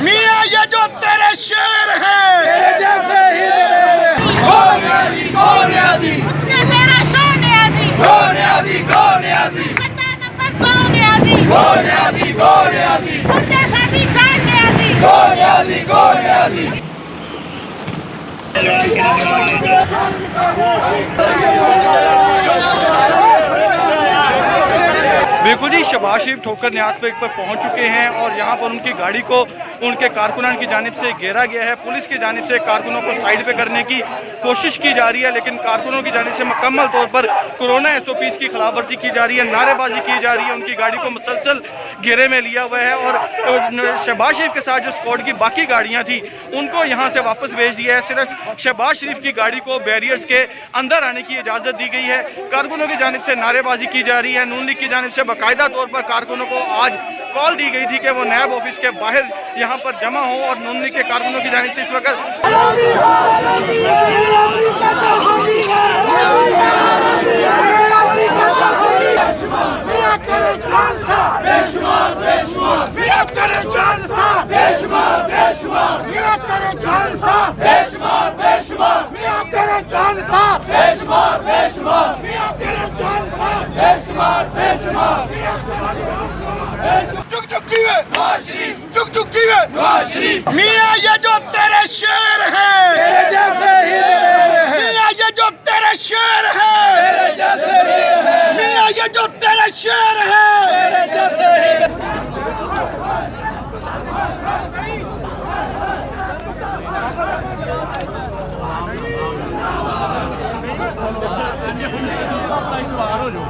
मियां ये जो तेरे शेर है तेरे जैसे ही कौन न्याजी कौन न्याजी उसने तेरा शोर न्याजी कौन न्याजी कौन न्याजी बता नंबर कौन न्याजी कौन न्याजी कौन न्याजी मुझे सभी जान न्याजी कौन न्याजी कौन न्याजी बिल्कुल जी, शहबाज शरीफ ठोकर न्याज पे पहुंच चुके हैं और यहां पर उनकी गाड़ी को उनके कारकुनान की जानिब से घेरा गया है। पुलिस की जानिब से कारकुनों को साइड पे करने की कोशिश की जा रही है, लेकिन कारकुनों की जानिब से मुकम्मल तौर पर कोरोना SOPs की खिलाफवर्जी की जा रही है, नारेबाजी की जा रही है। उनकी गाड़ी को मुसलसल घेरे में लिया हुआ है और शहबाज शरीफ के साथ जो स्क्वाड की बाकी गाड़ियाँ थी उनको यहाँ से वापस भेज दिया है। सिर्फ शहबाज शरीफ की गाड़ी को बैरियर्स के अंदर आने की इजाज़त दी गई है। कारकुनों की जानिब से नारेबाजी की जा रही है। नून लीग की जानिब से बाकायदा तौर पर कारकुनों को आज कॉल दी गई थी कि वो नायब ऑफिस के बाहर यहाँ पर जमा हो और नून लीग के कारकुनों की जानिब से इस वक्त जुग जुग जीवे नवाज शरीफ जुग जुग जीवे नवाज शरीफ मियां ये जो तेरे शेर है तेरे जैसे ही मियां ये जो तेरे शेर है तेरे जैसे ही मियां ये जो तेरे शेर है तेरे जैसे ही